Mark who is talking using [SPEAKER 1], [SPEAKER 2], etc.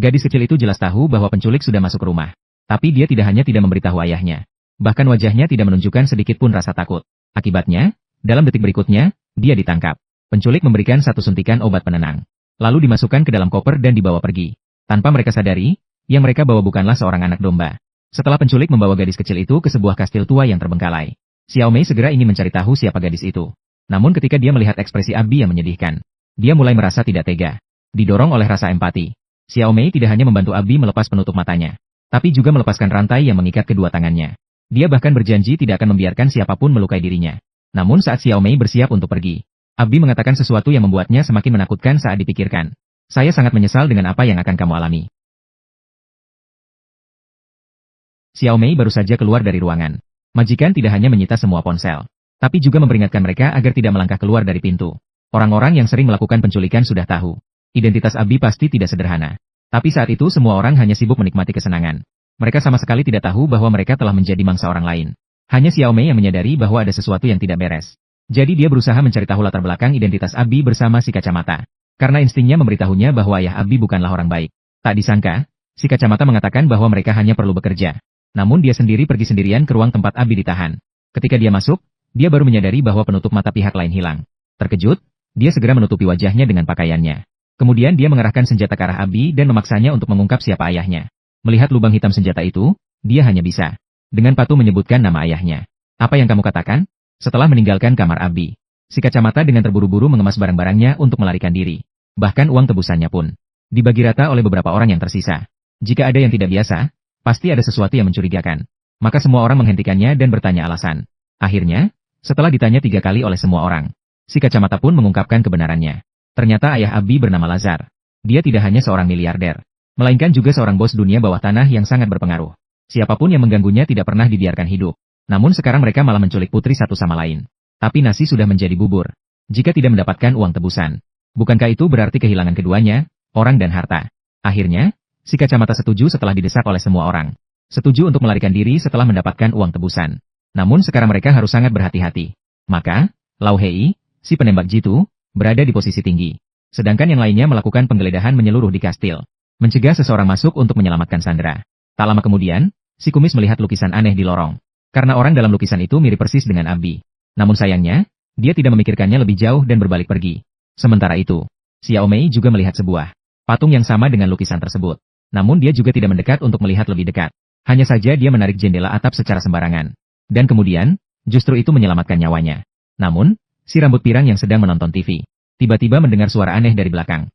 [SPEAKER 1] Gadis kecil itu jelas tahu bahwa penculik sudah masuk rumah. Tapi dia tidak hanya tidak memberitahu ayahnya. Bahkan wajahnya tidak menunjukkan sedikit pun rasa takut. Akibatnya, dalam detik berikutnya, dia ditangkap. Penculik memberikan satu suntikan obat penenang. Lalu dimasukkan ke dalam koper dan dibawa pergi. Tanpa mereka sadari, yang mereka bawa bukanlah seorang anak domba. Setelah penculik membawa gadis kecil itu ke sebuah kastil tua yang terbengkalai, Xiao Mei segera ingin mencari tahu siapa gadis itu. Namun ketika dia melihat ekspresi Abi yang menyedihkan, dia mulai merasa tidak tega. Didorong oleh rasa empati, Xiao Mei tidak hanya membantu Abi melepas penutup matanya, tapi juga melepaskan rantai yang mengikat kedua tangannya. Dia bahkan berjanji tidak akan membiarkan siapapun melukai dirinya. Namun saat Xiao Mei bersiap untuk pergi, Abi mengatakan sesuatu yang membuatnya semakin menakutkan saat dipikirkan. Saya sangat menyesal dengan apa yang akan kamu alami. Xiao Mei baru saja keluar dari ruangan. Majikan tidak hanya menyita semua ponsel, tapi juga memperingatkan mereka agar tidak melangkah keluar dari pintu. Orang-orang yang sering melakukan penculikan sudah tahu. Identitas Abi pasti tidak sederhana. Tapi saat itu semua orang hanya sibuk menikmati kesenangan. Mereka sama sekali tidak tahu bahwa mereka telah menjadi mangsa orang lain. Hanya Xiao Mei yang menyadari bahwa ada sesuatu yang tidak beres. Jadi dia berusaha mencari tahu latar belakang identitas Abi bersama si kacamata. Karena instingnya memberitahunya bahwa ayah Abi bukanlah orang baik. Tak disangka, si kacamata mengatakan bahwa mereka hanya perlu bekerja. Namun dia sendiri pergi sendirian ke ruang tempat Abi ditahan. Ketika dia masuk, dia baru menyadari bahwa penutup mata pihak lain hilang. Terkejut, dia segera menutupi wajahnya dengan pakaiannya. Kemudian dia mengerahkan senjata ke arah Abi dan memaksanya untuk mengungkap siapa ayahnya. Melihat lubang hitam senjata itu, dia hanya bisa dengan patuh menyebutkan nama ayahnya. Apa yang kamu katakan? Setelah meninggalkan kamar Abi, si kacamata dengan terburu-buru mengemas barang-barangnya untuk melarikan diri. Bahkan uang tebusannya pun dibagi rata oleh beberapa orang yang tersisa. Jika ada yang tidak biasa, pasti ada sesuatu yang mencurigakan. Maka semua orang menghentikannya dan bertanya alasan. Akhirnya, setelah ditanya 3 kali oleh semua orang, si kacamata pun mengungkapkan kebenarannya. Ternyata ayah Abi bernama Lazar. Dia tidak hanya seorang miliarder, melainkan juga seorang bos dunia bawah tanah yang sangat berpengaruh. Siapapun yang mengganggunya tidak pernah dibiarkan hidup. Namun sekarang mereka malah menculik putri satu sama lain. Tapi nasi sudah menjadi bubur jika tidak mendapatkan uang tebusan. Bukankah itu berarti kehilangan keduanya, orang dan harta? Akhirnya, si kacamata setuju setelah didesak oleh semua orang. Setuju untuk melarikan diri setelah mendapatkan uang tebusan. Namun sekarang mereka harus sangat berhati-hati. Maka, Lau Hei, si penembak jitu, berada di posisi tinggi. Sedangkan yang lainnya melakukan penggeledahan menyeluruh di kastil. Mencegah seseorang masuk untuk menyelamatkan Sandra. Tak lama kemudian, si kumis melihat lukisan aneh di lorong. Karena orang dalam lukisan itu mirip persis dengan Abi. Namun sayangnya, dia tidak memikirkannya lebih jauh dan berbalik pergi. Sementara itu, Xiao Mei juga melihat sebuah patung yang sama dengan lukisan tersebut. Namun dia juga tidak mendekat untuk melihat lebih dekat. Hanya saja dia menarik jendela atap secara sembarangan. Dan kemudian, justru itu menyelamatkan nyawanya. Namun, si rambut pirang yang sedang menonton TV, tiba-tiba mendengar suara aneh dari belakang.